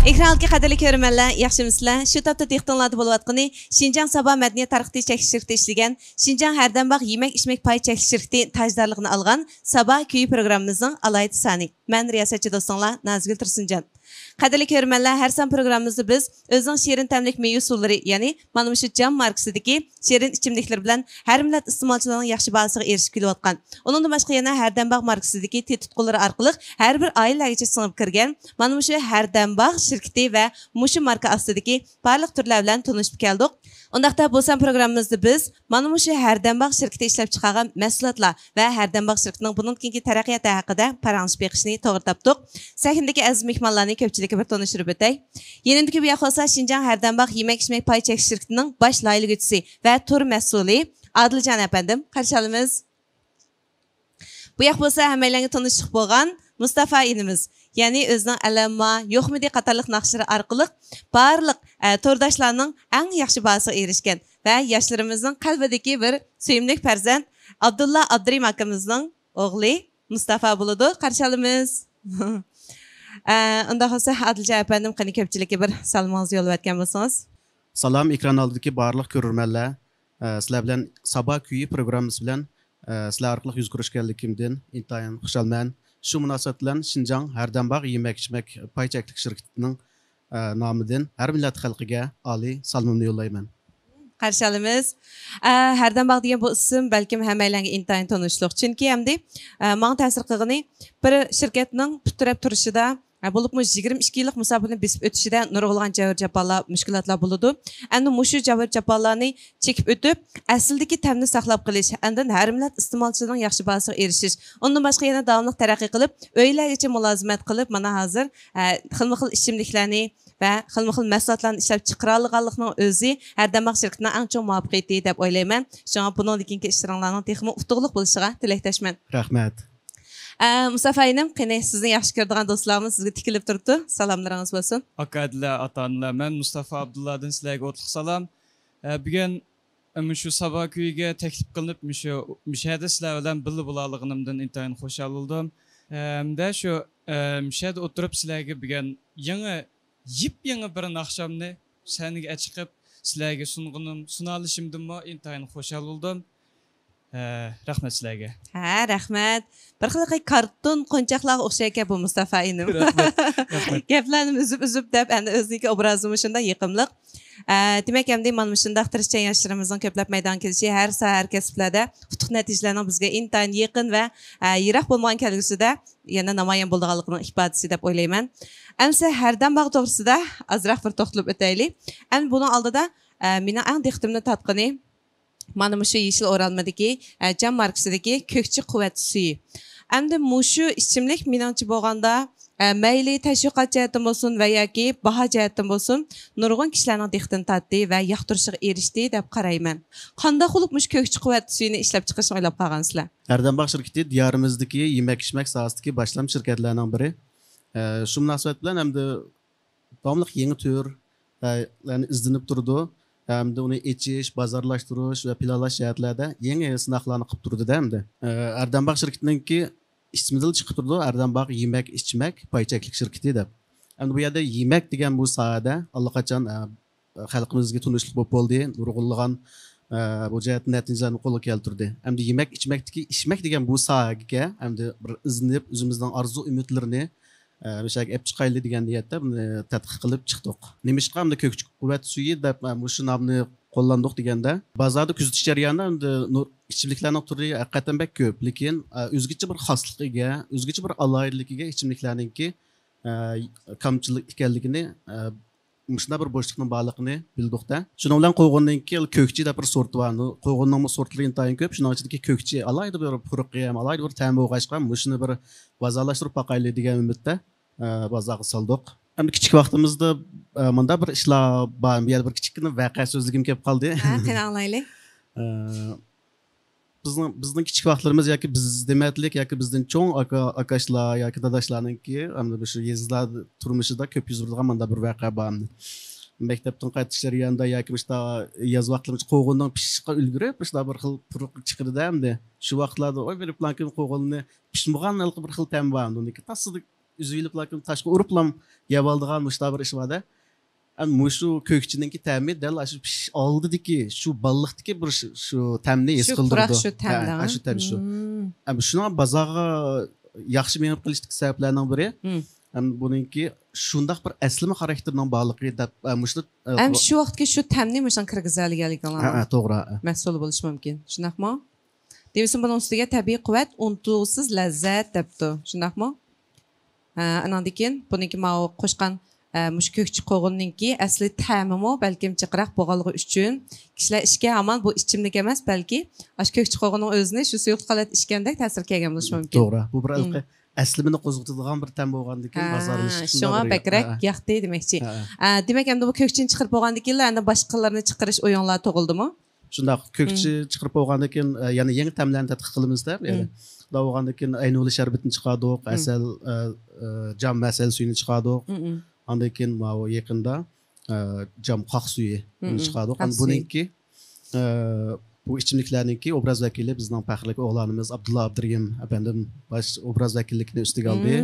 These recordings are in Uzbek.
Ekrandagi qadrli ko'rmanlar, yaxshimisizlar? Shu topda dehqonlarda bo'layotgani Şinjan Sabah madaniyat taraqqiyot cheklanish shirkati ishlagan Şinjan Hardambaq yemak-ichmak pay cheklanish shirkati tajdorligini olgan Sabah kuyi programmamizning alayda soni. Men riyosatchi do'stlar Nazgul Tursunjon. Qadrli ko'rmanlar, har san programmamizda biz o'zining shirin ta'mlik meva suvlari, ya'ni mana shu jam markasidagi shirin ichimliklar bilan har millat iste'molchilarining yaxshi bahosiga erishib kelayotgan. Uningdan boshqa yana Hardambaq markasidagi tetutqulari orqali har bir oilalarga singib kirgan mana shu Hardambaq shirkati va mushu marka ostidagi barliq turlar bilan tanishib keldik. Undaqda bo'lsam programmamizda biz mana shu Hardambaq shirkati ishlab chiqargan mahsulotlar va Hardambaq shirkatining bundan keyingi taraqqiyoti haqida parangiz beqishni to'g'ri topdik. Sahnadagi aziz mehmonlarni ko'pchilikka bir tanishtirib o'tay. Yenindagi bu yoqda Şinjan Hardambaq yemak-ichmak pay chekish shirkatining bosh loyihachi va tur mas'uli Adiljon apandim. Qarshi olamiz. Bu yoq bo'lsa hammalarga tanishib bo'lgan Mustafa inimiz. Yani özünün əlamma, yoxmidi qatarlıq naqşları arqılıq barlıq tordaşlarının ən yaxşı bahasına erişkən və yaşlarımızın qalbidəki bir söyümlük pərzənd Abdullah Abdurim haqqımızın oğlu Mustafa buludu. Qarşalımız. Onda olsa Adiljon əpəndim qani köpçilikə bir salmanızı yolu etken bolsanız. Salam, ekran aldiki barlıq görürmənlər. Sizlər bilən Sabah kuyi programımız bilən sizlər arqılıq yüz görüşkənlikimdən intayın xuşalmən. Şu münasebet bilan Şinjan Hardambaq yemak-ichmak pay cheklik shirkatining nomidan har millat xalqiga oliy salomimni yo'llayman. Qarshi olamiz. Hardambaq degan bu ism balkim hammalarga intayin tanishliq. Chunki hamda menga ta'sir qilgani bir shirkatning puturab turishida bo'libmi 22 yillik musobaqani besib o'tishida nurg'ulg'an javr jafolar, mushkulotlar bo'ladi. Endi mushu javr jafolarni chekib o'tib, aslidagi ta'mni saqlab qolish, andan har millat iste'molchining yaxshi bahosiga erishish, undan boshqa yana davomli taraqqiy qilib, o'ylargacha mulozimat qilib, mana hozir xilma-xil ichimliklarni va xilma-xil mahsulotlarni ishlab chiqara olganlikning o'zi Hardambaq shirkatining eng chong muvaffaqiyati deb o'ylayman. Shunga bundan keyingi ishlaringlarning texmi utuqliq bo'lishiga tilakdoshman. Rahmat. Mustafa inim, qani sizni yaxshi ko'radigan do'stlarimiz sizga tikilib turibdi. Salomlaringiz bo'lsin. Akadlar, ota-onalar, men Mustafa Abdullohdan sizlarga o'tliq salom. Bugun shu Sabah kuyiga taklif qilinib, müşahada sizlar bilan birga bo'laligimdan intayin xushal bo'ldim. Da shu müşahada o'tirib sizlarga bugun yangi bir naqshamni saniga chiqib sizlarga sunalishimdan intayin xushal bo'ldim. Rahmat sizlarga. Ha, rahmat. Bir xil karton qo'nchoqlarga o'xshaykan bu Mustafa inim. Gaplarni uzib deb endi o'ziniki obrazim shunday yiqimliq. Demak, endi mana shunday tirishchan yoshlarimizning ko'plab maydon kelishi har sahar kasblarda futuq natijalarning bizga intayin yaqin va yiroq bo'lmagan kelgusida yana namoyon bo'lganligining ifodasi deb o'ylayman. Amsa Hardambaq to'g'risida azroq bir to'xtalib o'taylik. Endi buning oldida meni eng diqqatimni tortgani mana shu yeshil o'ralmadagi jam markasidagi ko'kchi quvvat suyi. Endi mushu ichimlik meningcha bo'lganda mayli tashviqot jihatdan bo'lsin va yoki baho jihatdan bo'lsin nurg'un kishilarning diqqatini tortdi va yoqtirishiga erishdi deb qarayman. Qanday qilib mush ko'kchi quvvat suyini ishlab chiqishni o'ylab qolgansizlar? Hardambaq shirkati diyorimizdagi yemak-ichmak sohasidagi boshlamchi shirkatlarning biri. Shu munosabat bilan hamda davomli yangi turlarni izlanib turdi. Hamda uni echish, bozorlashtirish va planlash jihatlarida yangi sinoqlarni qilib turdi-da hamda. Hardambaq shirkatininki ismidan chiqib turdi, Hardambaq yemak-ichmak pay cheklik shirkati deb. Endi bu yerda yemak degan bu sohada allaqachon xalqimizga tunishlik bo'lib bo'ldi, nurg'unlagan bu jihatdan natijalarni qo'lga keltirdi. Endi yemak-ichmakdagi ichmak degan bu sohaga endi bir izinib o'zimizning orzu umidlarini o'shaga olib chiqaylik degan niyatda buni tadqiq qilib chiqdik. Nimishqa hamda ko'kchi quvvat suyi deb shu nomni qo'llandik deganda bozorda kuzatish jarayonida endi ichimliklarning turi haqiqatan bek ko'p, lekin o'zgacha bir xosligiga, o'zgacha bir alohidaligiga ichimliklarningki kamchilik ekanligini shunday bir bo'shliqning borligini bildikda. Shuning bilan qo'yg'onninki ko'kchi deb bir sort bor. Qo'yg'onning sortlari intayin ko'p. Shuning ichidagi ko'kchi alohida bir puruqi ham, alohida bir ta'mi o'g'ashgan. Shuni bir bozorlashtirib boqaylik degan umidda bozorga soldik. Endi kichik vaqtimizda bunda bir ishlar bor. Bu yerda bir kichikgina voqea so'zligim kelib qoldi. Ha, qani anglaylik. Bizning kichik vaqtlarimiz yoki biz dematlik yoki bizdan cho'ng akashlar yoki dadashlarningki hamda shu yezlar turmushida ko'p yuz bergan menda bir voqea bor. Maktabdan qaytish jarayonida yoki ishda yoz vaqtlarimiz qo'g'ondan pishishga ulgurib, ishda bir xil puruq chiqirdi hamda shu vaqtlarda oy berib plankin qo'g'onni pishmagan bir xil ta'm bor. Uniki tasdiq üzüylüp lakin taşqa uruplam yeb aldigan muşta bir iş var-da. Muşu kökçiningki təmi dəl aşı aldidiki şu ballıqdiki bir şu təmni his qıldırdı. Şu təmni. Şu təmi şu. Şuna bazağa yaxşı menib qilishdik səbəblərdən biri. Bununki şundaq bir əslimi xarakterinin bağlılığı da muşda. Şu vaxtki şu təmni muşan kirgizəligaligala. To'g'ri. Mas'ul bo'lishi mumkin. Shundaqmi? Demisam bunun ustiga tabiiy quvvat, unutusiz lazzat debdi. Shundaqmi? Andan keyin buniki ma qo'shgan mush ko'kchi qo'g'inninki asli ta'mimi balkim jiqroq bo'lganligi uchun kishilar ishga hamon bu ichimlik emas, balki ash ko'kchi qo'g'inning o'zini shu suyuq qalat ishgandek ta'sir qilgan bo'lishi mumkin. To'g'ri. Bu bir alqi aslimini qo'zg'atadigan bir ta'm bo'lgandan keyin bozorlashib shunga bakrak yoqdi demoqchi. Demak, endi bu ko'kchini chiqarib bo'lgandan keyin endi boshqalarni chiqarish o'yinlar tug'ildimi? Shundaq ko'kchi chiqarib bo'lgandan keyin yana yangi ta'mlarni tadqiq qilamizda. Ya'ni bo'lgandan keyin aynuli sharbatini chiqardik, asal, jam asal suyini chiqardik. Ondan keyin mana yaqinda jam qoq suyi chiqardik. Buningki bu ichimliklarningki obraz vakili bizning faxrli o'g'lonimiz Abdulla Abdurim efendim baş obraz vakillikni ustiga oldi.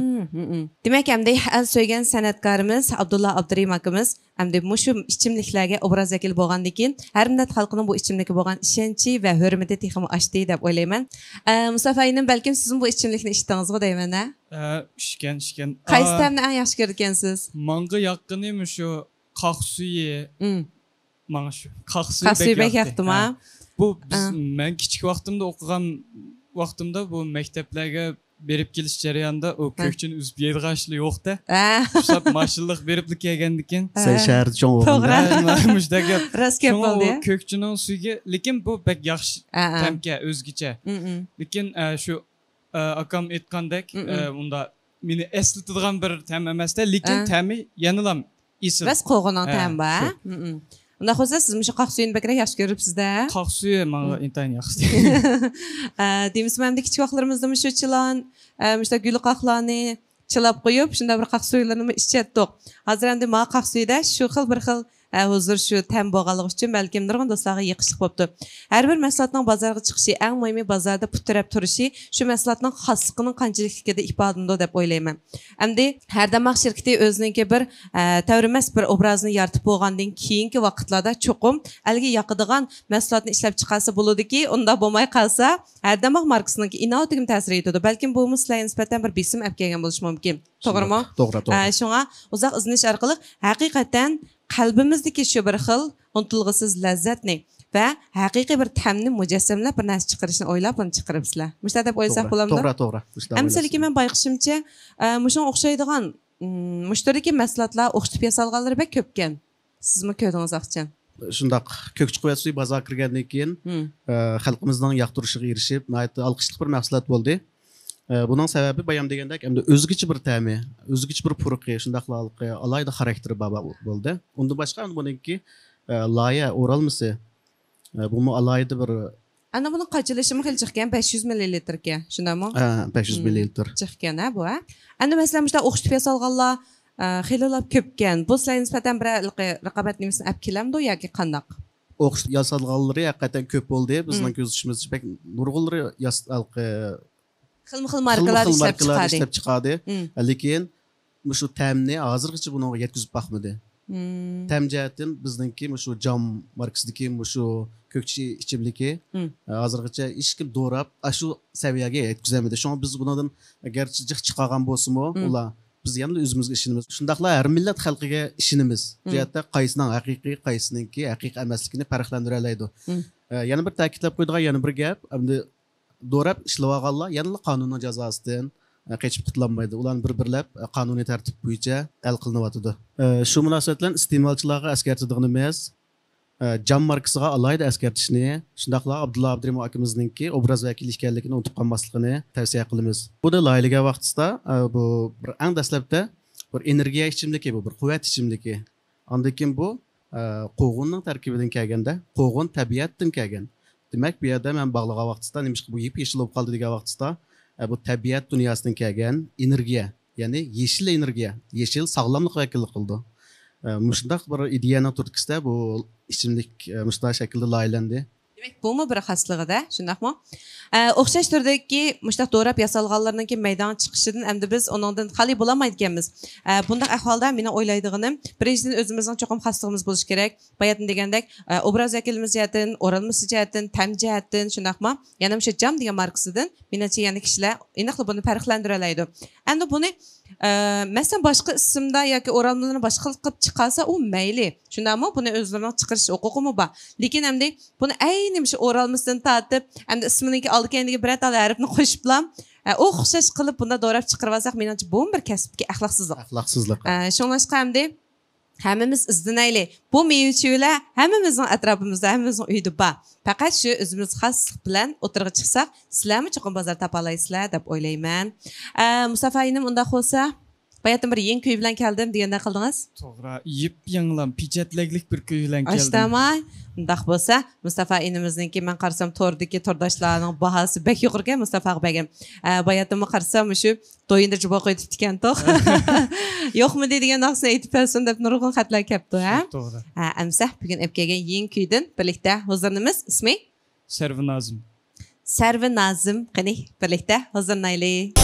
Demak, hamda az so'ygan san'atkorimiz Abdulla Abdurim akamiz hamda mushu ichimliklarga obraz vakil bo'lgandan keyin har millat xalqining bu ichimlikka bo'lgan ishonchi va hurmati texmi oshdi deb o'ylayman. Mustafa inim, balkim siz bu ichimlikni ichdingizmi deyman. Ishgan. Qaysi ta'mni eng yaxshi ko'rgansiz? Menga yoqqanimi shu qoq suyi. Menga shu qoq suyi bek yoqdimi? Bu men kichik vaqtimda o'qigan vaqtimda bu maktablarga berib kelish jarayonida o ko'kchini uzib yeydigan ishlar yo'q-da. Shab mashinlik berib kelgandikin. Sen shaharda cho'ng o'g'ilda. Mushdagi raskab bo'ldi. Ko'kchining suyiga, lekin bu bek yaxshi tamga o'zgacha. Lekin shu akam aytgandek, unda meni eslatadigan bir tam emasda, lekin ta'mi yanalam isil. Bas qo'g'onon ta'm bor. Unda xo'sa siz shu qoq suyini bakrak yaxshi ko'ribsiz-da. Qoq suyi menga intayin yaxshi. Demisam, hamda kichik vaqtlarimizda shu chilan, shu gul qoqlarni chilab qo'yib, shunda bir qoq suylarini ichayotdik. Hozir endi ma qoq suyida shu xil bir xil huzur shu tam bo'lganligi uchun balkim nurg'un do'stlarga yiqishliq bo'libdi. Har bir mahsulotning bozorga chiqishi, eng muhimi bozorda putirab turishi shu mahsulotning xosligining qanchalikligida ifodalandi deb o'ylayman. Endi har damaq shirkati o'zininki bir tavrimas bir obrazni yaratib bo'lgandan keyingi vaqtlarda cho'qim alga yoqadigan mahsulotni ishlab chiqarsa bo'ladiki, unda bo'lmay qolsa, har damaq markasining inovativ ta'sir etadi. Balkim bu muslayga nisbatan bir besim olib kelgan bo'lishi mumkin. To'g'rimi? To'g'ri. Shunga uzoq izlanish orqali haqiqatan qalbimizdagi shu bir xil unutilg'isiz lazzatni va haqiqiy bir ta'mni mujassamlab bir narsa chiqarishni o'ylab uni chiqaribsizlar. Mushta deb o'ylasak bo'ladimi? To'g'ri. Amsaliki men bayqishimcha, mushunga o'xshaydigan mushtaraki mahsulotlar o'xshatib yasalganlari bek ko'pkan. Sizmi ko'rdingiz aqchan? Shundaq ko'kchi qo'yat suyi bozorga kirgandan keyin xalqimizning yoqtirishiga erishib, alqishli bir mahsulot bo'ldi. Bunun sebebi bayam degandek, endi o'zgacha bir ta'mi, o'zgacha bir puruqi, shundaqlarga alayda xarakteri bo'ldi. Unda boshqa buniki loya o'ralmisi. Bu alayda bir ana buni qachilishimi xil chiqqan 500 ml ga, shundami? 500 ml chiqqan bu. Endi masalan shunday o'xshatib yasalganlar xilolab ko'pkan. Bu sizlarga nisbatan bir raqobat nimasini olib kelamdi yoki qandoq? O'xshatib yasalganlari haqiqatan ko'p bo'ldi. Bizning ko'z ishimizcha bek nurg'unlari xil markalar ishlab chiqadi. Lekin shu ta'mni hozirgacha buni yetkazib baxmadi. Ta'm jihatdan bizningki shu jam markasidagi shu ko'kchi ichimligi hozirgacha hech kim do'rab shu saviyaga yetkazamadi. Shunga biz bundan agarchi jiq chiqargan bo'lsa-mu, ular biz yana o'zimizga ishonamiz. Shundaqla har millat xalqiga ishonamiz. Jihatda qaysining haqiqiy, qaysininki haqiqiy emasligini farqlantira oladi. Yana bir ta'kidlab qo'ydigan yana bir gap, endi do'rab ishlavaganlar yana qonunning jazosidan qechib qutlanmaydi. Ularni bir-birlab qonuniy tartib bo'yicha hal qilinyotdi. Shu munosabat bilan iste'molchilarga eskartadiganimiz jam markasiga alayda eskartishni, shundaqla Abdulla Abdurim akamizningki obraz vakili ekanligini unutib qolmasligini tavsiya qilamiz. Bu da loyihaga vaqtida bu bir eng dastlabda bir energiya ichimligi, bu bir quvvat ichimligi. Undan keyin bu qo'g'onning tarkibidan kelganda, qo'g'on tabiatdan kelgan. Demak, bu yerda men bog'lagan vaqtida nimishqa bu yep-yeshil bo'lib qoldi degan vaqtida bu tabiat dunyosidan kelgan energiya, ya'ni yeshil energiya, yeshil sog'lomlik vakillik qildi. Mushundaq bir ideyaning turtkisida bu ichimlik mushta shaklda loyilandi. Demek bu mu bir xaslığıda, şundaqmı? O'xshash turdagi mushtaq do'rab yasalganlardan keyin maydonga chiqishidan endi biz onundan xali bo'lamaydiganmiz. Bundaq ahvolda meni o'ylaydiganim, birinchidan o'zimizning cho'qim xaslığımız bo'lishi kerak. Bayatın degandek, obraz vakilimiz jihatdan, o'ralmasi jihatdan, tam jihatdan, shundaqmi? Yana o'sha jam degan markasidan menimcha yana kishilar aniqli buni farqlantira oladi. Endi buni masalan boshqa ismda yoki o'ralmalarni boshqa qilib chiqarsa u mayli. Shundaqmi? Buni o'zlarining chiqarish huquqimi bor. Lekin endi buni ayni o'sha o'ralmasidan tortib, endi isminiga olgandiga bir tal harfni qo'shiblam, o'xshash qilib bunda do'rab chiqarib olsak, menimcha bu bir kasbga axloqsizlik. Axloqsizlik. Shunlashqa endi hammamiz izlanaylik. Bu mevzular hammamizning atrofimizda, hammamizning uyida bor. Faqat shu o'zimiz xaslik bilan o'tirg'i chiqsak, sizlarmi cho'qim bozor topa olasizlar deb o'ylayman. Mustafa inim unda bo'lsa, bayatın bir yeni köy bilen geldim deganda qildingiz. To'g'ri, yip yangilan pijatleglik bir köy bilan keldim. Ashtamay, undaq bo'lsa, Mustafa inimizniki men qarsam tordagi tordashlarning bahasi bek yuqori ekan Mustafa bagam. Bayatımı qarsam shu to'yinda jubo qo'yib ekan to'q. Yo'qmi degan narsa aytib bersin deb nurg'un xatlar kelibdi, ha? To'g'ri. Amsa bugun olib kelgan yeni kuydan birlikda huzurimiz ismi Sarvinazim. Sarvinazim qani birlikda huzurlaylik.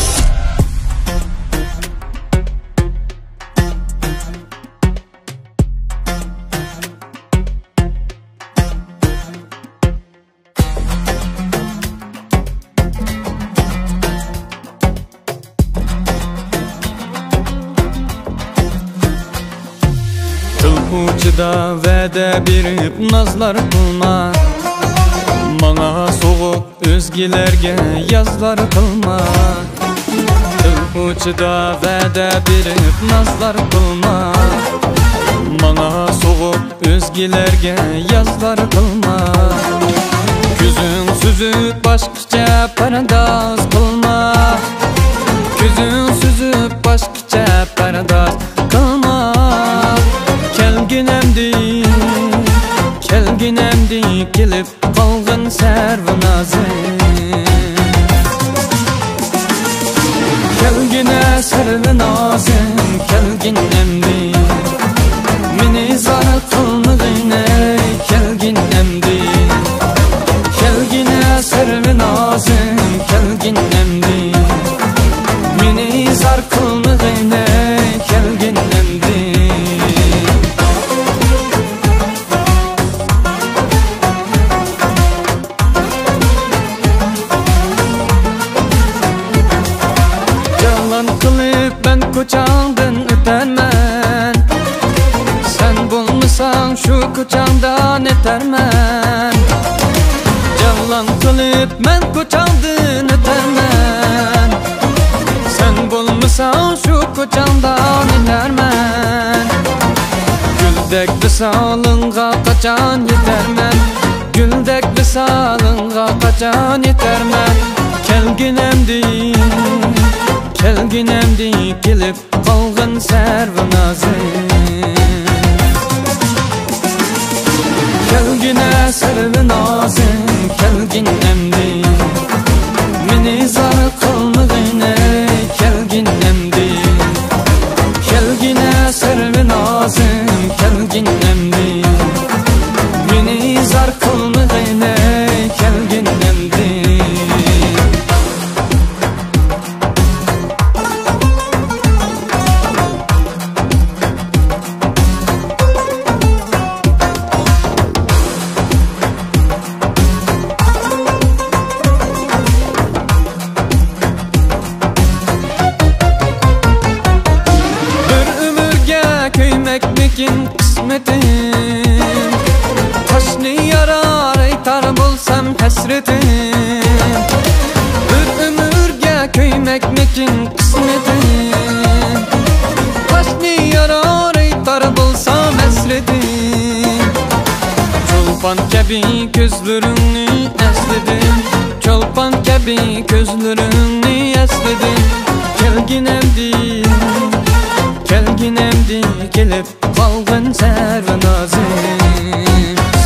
Uçda vədə birib nazlar qılma, Mana soğuq özgilərgə yazlar qılma. Uçda vədə birib nazlar qılma, Mana soğuq özgilərgə yazlar qılma. Küzün süzüb başqaça paradaz qılma, Küzün süzüb başqaça paradaz qılma. Kelginemdi kelib qolg'in sarvinazim. Kelgine sarvinazim, kelginemdi meni zar qilmag'ine. Kelginemdi, kelgine sarvinazim, kelginemdi meni zar qilmag'ine. Kelginemdi. Koçandan ötermen, sen bulmasan şu koçandan ötermen. Yalan kılıp ben koçandan ötermen, sen bulmasan şu koçandan ötermen. Güldek visalınga kaçan yetermen, Güldek visalınga kaçan yetermen. Kelginemdi, kelginemdi kelib qolg'in sarvinazim. Kelgine sarvinazim, kelginemdi meni zar qilmag'ine. Kelginemdi, kelgine sarvinazim, kelginemdi meni zar qilmag'ine. Kelginemdi. Kısmetim taşni yarar aytar bulsam hasretim. Bir ömürge köymekmekin kısmetim taşni yarar aytar bulsam hasretim. Çolpan kabi gözlerini esledim, Çolpan kabi gözlerini esledim. Kelginemdi, kelginemdi kelib qolg'in sarvinazim.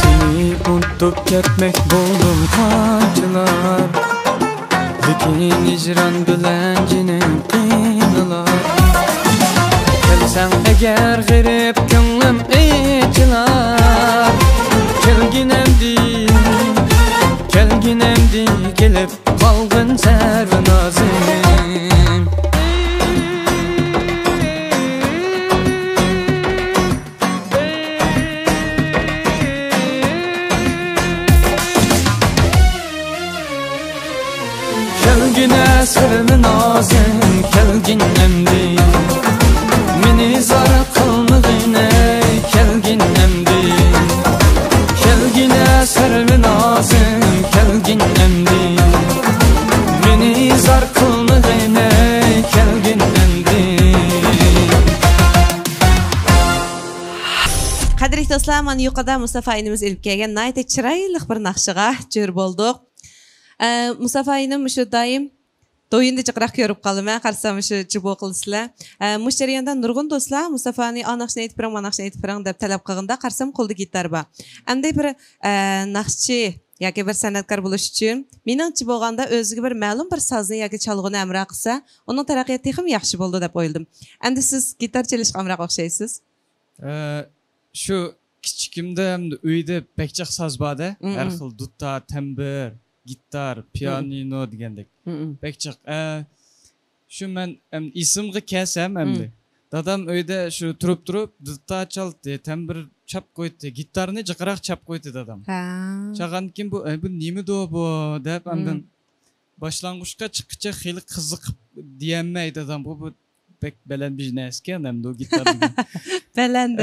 Seni unutib ketmek bo'ldim qanchalar, lekin hijron bilan jinim qiynalar. Kelsang agar g'arib ko'nglim echilar. Kelginemdi, Qadrli dostlar, mana yuqorida Mustafa inimiz ilib kelgan nayta chiroyli bir naqshiga jo'r bo'ldik. Mustafa inim shu doim do'yinda chiqroq ko'rib qolaman, qarsam shu jibo qilsizlar. Mush jarayonda nurg'un do'stlar Mustafani anaqshni aytib birang, manaqshni aytib birang deb talab qilganda qarsam qo'lda gitar bor. Endi bir naqshchi yoki bir san'atkor bo'lish uchun meningcha bo'lganda o'ziga bir ma'lum bir sozni yoki chalg'uni amroq qilsa, uning taraqqiyoti ham yaxshi bo'ldi deb o'yladim. Endi siz gitar chalishga amroq o'xshaysiz. Shu kichikimda uyda bekchiq soz borda, har xil duta, tambur, gitar, pianino degandek. Bekchiq. Shu men ismga kelsam endi. Dadam uyda shu turib duta chaldi, tambur chap qo'ydi, gitarni jiqroq chap qo'ydi dadam. Chaqankin bu nima bu deb endi boshlang'uchga chiqqicha xili qiziqib diyammaydi dadam. Bu pek baland biznes ekan endi o gitar. Baland.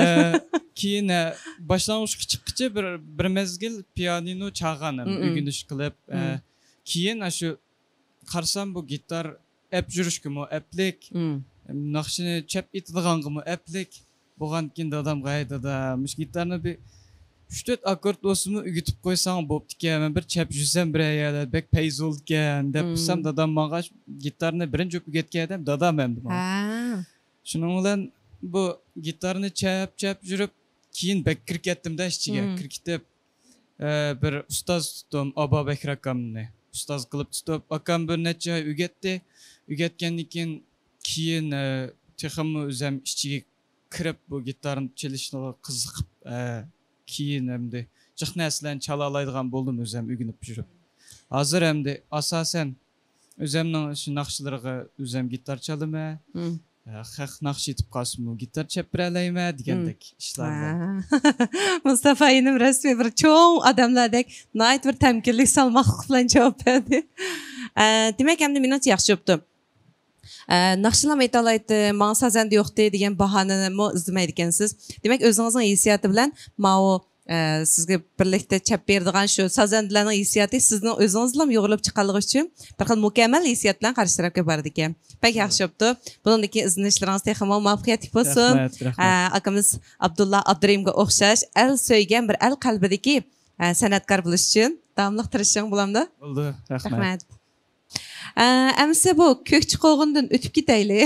Keyin boshlang'uchga chiqqicha bir mezgil pianino chaqanim, o'rganish qilib, keyin shu qarsam bu gitar ap yurishgimi, aplik, naqshini chap etadiganmi, aplik bo'lgankin dadam qaytadi. Mush gitarni bir 3-4 akkord o'simi o'gitib qo'ysang bo'pti ekan. Men bir chap yursam bir ayala bek payz bo'ldi ekan deb bilsam dadam menga gitarni birinchi o'qib edim, dadam endi. Shuning bilan bu gitarni chap yurib keyin bek kirketdim-da ichiga. Kirkitib bir ustoz tutdim, Abobakir akamni. Ustoz qilib tutib, akam bir necha oy o'rgatdi. O'rgatgandan keyin texim o'zim ichiga kirib bu gitarni chalishni qiziqib keyin endi jiq narsalarni chala oladigan bo'ldim o'zim o'rganib yurib. Hozir endi asosan o'zimning shu naqshlariga o'zim gitar chalaman. Haq naqsh etib qolsin, gitar chapralayman degandek ishlar. Mustafa inim rasmiy bir cho'ng odamlardek nayt bir tamkinlik salmoqlik bilan javob berdi. Demak, endi menimcha yaxshi bo'pti. Naqshlam aytalaydi, menga sazanda yo'qdi degan bahonani izlamaydi ekansiz. Demak, o'zingizning hissiyoti bilan ma'o sizga birlikda chap beradigan shu sazandalarning hissiyoti sizning o'zingiz bilan yo'g'ilib chiqqanligi uchun bir xil mukammal hissiyot bilan qarshi tarafga bordi ekan. Pek yaxshi bo'pti. Bundan keyin izlanishlaringiz texmo muvaffaqiyatli bo'lsin. Akamiz Abdulla Abdurimga o'xshash el so'ygan bir el qalbidagi san'atkor bo'lish uchun davomli tirishing bo'lamda? Bo'ldi. Rahmat. Әмсе bu көкчі qo'g'indan o'tib ketayli.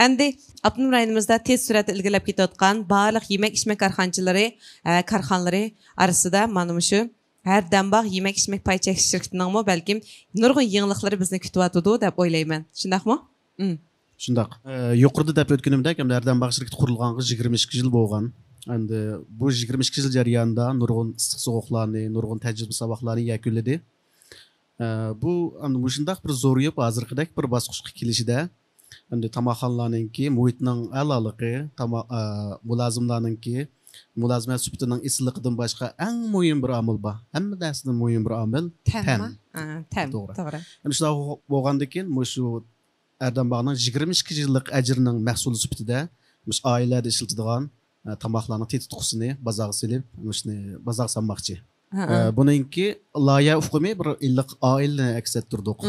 Endi Abdunum rayonimizda tez suratda ilgilab ketayotgan barliq yemek-ichmek korxonalari arasida mana shu har dambaq yemek-ichmek pay chekish shirkatining balkim nurg'un yangiliklar bizni kutyotdi deb o'ylayman. Shundaqmi? Shundaq. Yuqorida deb o'tganimdek, ham har dambaq shirkati qurilganiga 22 yil bo'lgan. Endi bu 22 yil jarayonida nurg'un issiq sovuqlarni, nurg'un tajriba saboqlarni yakunladi. Bu shundaq bir zo'riyib hozirgidek bir bosqichga kelishida endi tomoqxonalarningki muhitning a'loligi, mulozimlarningki mulozimlar sufatining isliqidan boshqa eng muhim bir omil bor. Hamma narsadan muhim bir omil tan. To'g'ri. Endi shunday bo'lgandan keyin shu Erdambog'ning 22 yillik ajrining mahsuli sifatida mush oilalarda ishlatadigan tomoqlarning tetituqsini bozorga silib, mushni bozorga solmoqchi. Buningki loyiha ufqumi bir illiq oilani aks ettirdik.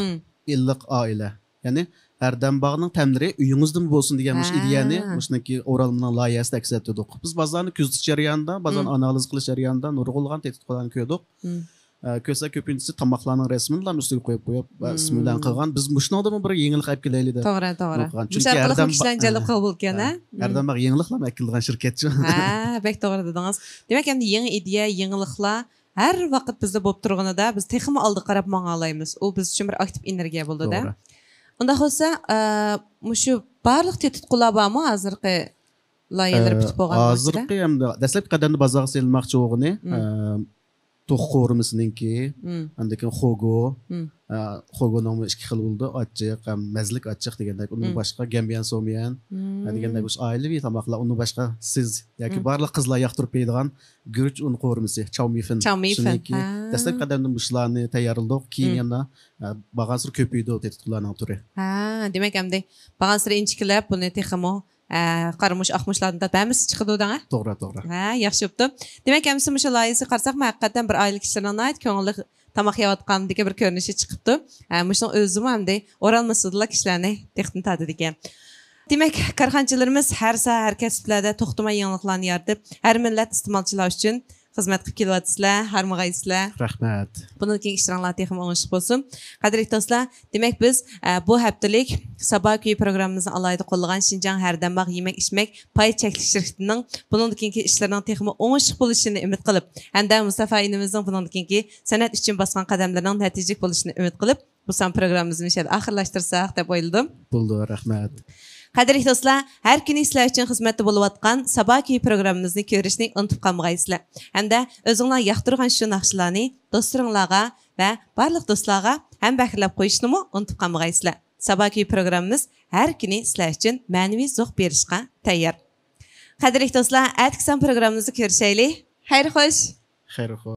Illiq oila. Ya'ni Erdambog'ning ta'miri uyingizdan bo'lsin degan ideyani shuniki O'ralmning loyihasida aks ettirdik. Biz bozorni kuzatish jarayonida, bozorni analiz qilish jarayonida nurg'ulg'an tetitlarni ko'rdik. Ko'sa ko'pincha tomoqlarning rasmini ustiga qo'yib ismi bilan qilgan. Biz shuningdek bir yangilik olib kelaylik deb. To'g'ri. Chunki Erdambog jalb qilib bo'lgan, ha? Erdambog yangiliklar akilgan shirkatchi. Bek to'g'ri dedingiz. Demak, endi yangi ideya, yangiliklar her vaqt bizda bo'lib turganida biz texmi oldi qarab mang'alaymiz. U biz uchun bir aktiv energiya bo'ldi-da. Unda bo'lsa, shu barliq tetitqular bormi hozirgi loyihalar bitib bo'lgan? Hozirgi hamda dastlabki qadamda bozorga selmoqchi o'g'ini to'qqirimizninki, andikin Xogo nomi 2 xil bo'ldi. Achchiq, mazlik achchiq degandek, undan boshqa gambian so'miyan degandek o'sha oilaviy tomoqlar, undan boshqa siz yoki barliq qizlar yoqtirib qo'yadigan guruch un qo'rimisi, chawmifin. Dastlabki qadamda bushlarni tayyorladik, keyin yana bag'asir ko'paydi tetitlarning turi. Demak, endi bag'asir inchikilab buni texmo qarmush ahmushlardan bamiz chiqadi da. To'g'ri. Yaxshi bo'pti. Demak, hamsi musha loyihasi qarsak, haqiqatan bir oylik kishilarning ayt ko'ngli tamoq yeyotgandagi bir ko'rinishi chiqibdi. Mushuning o'zim hamda o'ralmasizlar kishilarni texnik tadid ekan. Demek karxanchilarimiz har soha har kasblarda to'xtamay yangiliklarni yaratib, har millat iste'molchilar uchun xizmat qilib kelyapsizlar, harmag'aysizlar. Rahmat. Bundan keyin ishlarlar texim o'ngishli bo'lsin. Qadrli do'stlar, demak biz bu haftalik Sabah kuyi programmamizni alayda qo'llagan Şinjan Hardambaq yemek içmek pay cheklik shirkatining bundan keyingi ishlarining texim o'ngishli bo'lishini umid qilib, hamda Mustafa inimizning bundan keyingi san'at uchun bosgan qadamlarining natijali bo'lishini umid qilib, bu son programmamizni shunday oxirlashtirsak deb o'yladim. Bo'ldi, rahmat. Qadrli do'stlar, har kuni sizlar uchun xizmatda bo'layotgan Sabah kuyi programmamizni ko'rishni unutib qolmaysizlar. Hamda o'zingizlar yoqtirgan shu naqshlarni do'stlaringizga va barliq do'stlarga ham bahrlab qo'yishni unutib qolmaysizlar. Sabah kuyi programmamiz har kuni sizlar uchun ma'naviy zo'q berishga tayyor. Qadrli do'stlar, atkisan programmamizni ko'rishaylik. Xayr xo'sh. Xayr xo'sh.